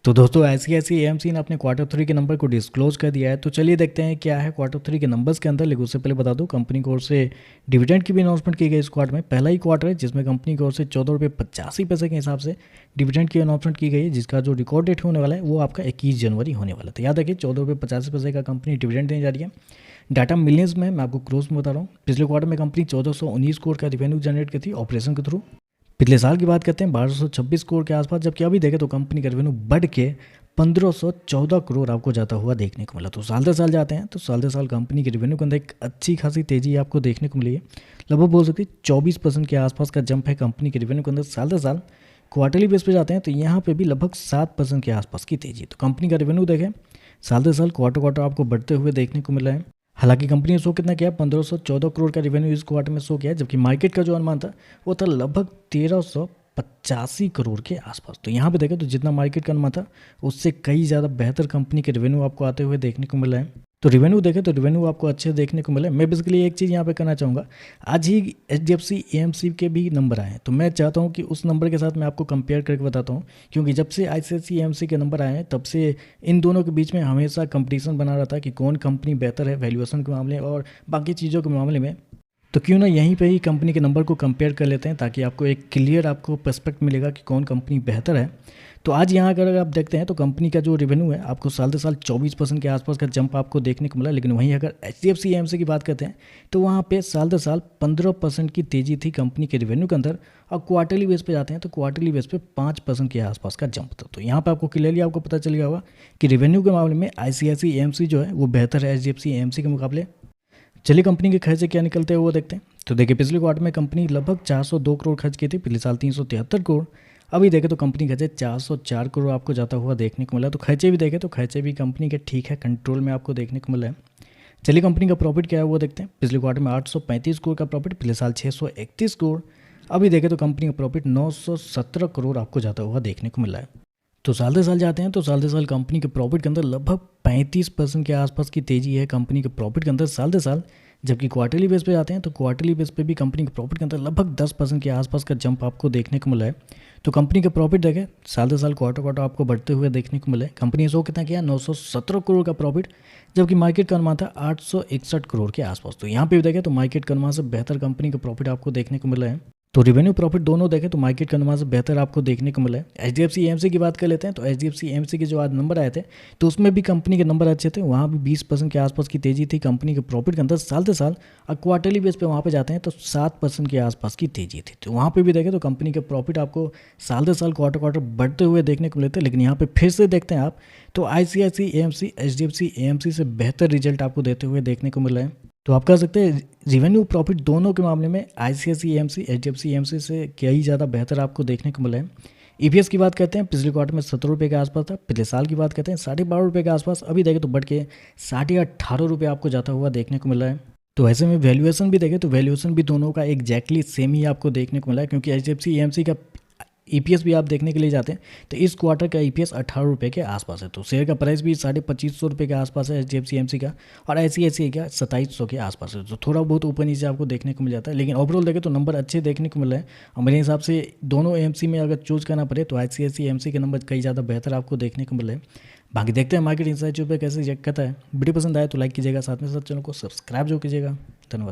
तो दोस्तों ICICI AMC ने अपने क्वार्टर थ्री के नंबर को डिस्क्लोज कर दिया है। तो चलिए देखते हैं क्या है क्वार्टर थ्री के नंबर्स के अंदर। लेकिन उससे पहले बता दूं, कंपनी की ओर से डिविडेंड की भी अनाउंसमेंट की गई इस क्वार्टर में। पहला ही क्वार्टर है जिसमें कंपनी की ओर से 14 रुपये 85 पैसे के हिसाब से डिविडेंड की अनाउंसमेंट की गई है, जिसका जो रिकॉर्ड डेट होने वाला है वो आपका 21 जनवरी होने वाला है। तो याद रखिए 14 रुपये 85 पैसे का कंपनी डिविडेंड देने जा रही है। डाटा मिलियंस में मैं आपको क्रोस में बता रहा हूँ। पिछले क्वार्टर में कंपनी 1419 करोड़ का रेवेन्यू जनरेट की थी ऑपरेशन के थ्रू। पिछले साल की बात करते हैं 1226 करोड़ के आसपास, जबकि अभी देखें तो कंपनी का रेवेन्यू बढ़ के 1514 करोड़ आपको जाता हुआ देखने को मिला। तो साल दर साल जाते हैं तो साल दर साल कंपनी के रेवेन्यू के अंदर एक अच्छी खासी तेजी आपको देखने को मिली है। लगभग बोल सकते हैं 24% के आसपास का जंप है कंपनी के रेवेन्यू के अंदर साल दर साल। क्वार्टरली बेस पे जाते हैं तो यहाँ पे भी लगभग 7% के आसपास की तेजी। तो कंपनी का रेवेन्यू देखें साल दर साल क्वार्टर क्वार्टर आपको बढ़ते हुए देखने को मिला है। हालांकि कंपनी ने शो कितना किया, 1514 करोड़ का रेवेन्यू इस क्वार्टर में शो किया, जबकि मार्केट का जो अनुमान था वो था लगभग 1385 करोड़ के आसपास। तो यहाँ पे देखें तो जितना मार्केट का अनुमान था उससे कई ज़्यादा बेहतर कंपनी के रेवेन्यू आपको आते हुए देखने को मिला है। तो रेवेन्यू देखें तो रेवेन्यू आपको अच्छे देखने को मिले। मैं बेसिकली एक चीज़ यहाँ पे करना चाहूँगा, आज ही एचडीएफसी एएमसी के भी नंबर आए हैं, तो मैं चाहता हूँ कि उस नंबर के साथ मैं आपको कंपेयर करके बताता हूँ, क्योंकि जब से आईसीआईसीआई एएमसी के नंबर आए हैं तब से इन दोनों के बीच में हमेशा कंपटीशन बना रहता है कि कौन कंपनी बेहतर है वैल्यूएशन के मामले और बाकी चीज़ों के मामले में। तो क्यों ना यहीं पे ही कंपनी के नंबर को कंपेयर कर लेते हैं, ताकि आपको एक क्लियर आपको पर्सपेक्ट मिलेगा कि कौन कंपनी बेहतर है। तो आज यहाँ अगर आप देखते हैं तो कंपनी का जो रेवेन्यू है आपको साल दर साल 24% के आसपास का जंप आपको देखने को मिला। लेकिन वहीं अगर एचडीएफसी एएमसी की बात करते हैं तो वहाँ पे साल दर साल 15% की तेज़ी थी कंपनी के रेवेन्यू के अंदर। और क्वार्टरली बेस पे जाते हैं तो क्वार्टरली बेस पे 5% के आसपास का जंप था। तो यहाँ पे आपको क्लियरली आपको पता चल गया होगा कि रेवेन्यू के मामले में आईसीआईसीआई एएमसी जो है वो बेहतर है एचडीएफसी एएमसी के मुकाबले। चलिए कंपनी के खर्चे क्या निकलते हैं वो देखते हैं। तो देखिए पिछले क्वार्टर में कंपनी लगभग 402 करोड़ खर्च की थी, पिछले साल 373 करोड़। अभी देखें तो कंपनी खर्चे 404 करोड़ आपको जाता हुआ देखने को मिला। तो खर्चे भी देखें तो खर्चे भी कंपनी के ठीक है, कंट्रोल में आपको देखने को मिला है। चलिए कंपनी का प्रॉफिट क्या है वो देखते हैं। पिछले क्वार्टर में 835 करोड़ का प्रॉफिट, पिछले साल 631 करोड़। अभी देखें तो कंपनी का प्रॉफिट 917 करोड़ आपको जाता हुआ देखने को मिला है। तो साल दर साल जाते हैं तो साल दर साल कंपनी के प्रॉफिट के अंदर लगभग 35% के आसपास की तेजी है कंपनी के प्रॉफिट के अंदर साल दर साल। जबकि क्वार्टरली बेस पे जाते हैं तो क्वार्टरली बेस पे भी कंपनी के प्रॉफिट के अंदर लगभग 10% के आसपास का जंप आपको देखने को मिला है। तो कंपनी के प्रॉफिट देखें साल दर साल क्वार्टर क्वार्टर आपको बढ़ते हुए देखने को मिला है। कंपनी ने शो कितना किया, 917 करोड़ का प्रॉफिट, जबकि मार्केट का अनुमान था 861 करोड़ के आसपास। तो यहाँ पे भी देखें तो मार्केट का अनुमान से बेहतर कंपनी का प्रॉफिट आपको देखने को मिला है। तो रेवेन्यू प्रॉफिट दोनों देखें तो मार्केट का अनुमान से बेहतर आपको देखने को मिला है। एचडीएफसी एएमसी की बात कर लेते हैं तो एचडीएफसी एएमसी के जो आज नंबर आए थे तो उसमें भी कंपनी के नंबर अच्छे थे, वहाँ भी 20% के आसपास की तेजी थी कंपनी के प्रॉफिट के अंदर साल दर साल। और क्वार्टरली बेस पे वहाँ पे जाते हैं तो 7% के आसपास की तेजी थी। तो वहाँ पे भी देखें तो कंपनी के प्रॉफिट आपको साल दर साल क्वार्टर क्वार्टर बढ़ते हुए देखने को मिलते हैं। लेकिन यहाँ पे फिर से देखते हैं आप तो आईसीआईसीआई एएमसी एचडीएफसी एएमसी से बेहतर रिजल्ट आपको देते हुए देखने को मिला है। तो आप कह सकते हैं रेवेन्यू प्रॉफिट दोनों के मामले में आईसीआईसीआई एएमसी एचडीएफसी एएमसी से कई ज़्यादा बेहतर आपको देखने को मिला है। ईपीएस की बात करते हैं, पिछले क्वार्टर में 17 रुपये के आसपास था, पिछले साल की बात करते हैं 12.5 रुपये के आसपास। अभी देखें तो बढ़ के 18.5 रुपये आपको जाता हुआ देखने को मिला है। तो ऐसे में वैल्यूएशन भी देखें तो वैल्यूएशन भी दोनों का एग्जैक्टली सेम ही आपको देखने को मिला है, क्योंकि एचडीएफसी एएमसी का ईपीएस भी आप देखने के लिए जाते हैं तो इस क्वार्टर का ईपीएस 18 रुपये के आसपास है। तो शेयर का प्राइस भी 2550 रुपये के आसपास है एचडीएफसी एएमसी का, और आईसीआईसीआई का 2700 के आसपास है। तो थोड़ा बहुत ऊपर नीचे आपको देखने को मिल जाता है, लेकिन ओवरऑल देखें तो नंबर अच्छे देखने को मिल रहे हैं। और मेरे हिसाब से दोनों एएमसी में अगर चूज करना पड़े तो आईसीआईसीआई एएमसी के नंबर कई ज़्यादा बेहतर आपको देखने को मिल रहे हैं। बाकी देखते हैं मार्केट इनसाइट पे कैसे चेक करता है। वीडियो पसंद आए तो लाइक कीजिएगा, साथ में साथ चैनल को सब्सक्राइब जो कीजिएगा। धन्यवाद।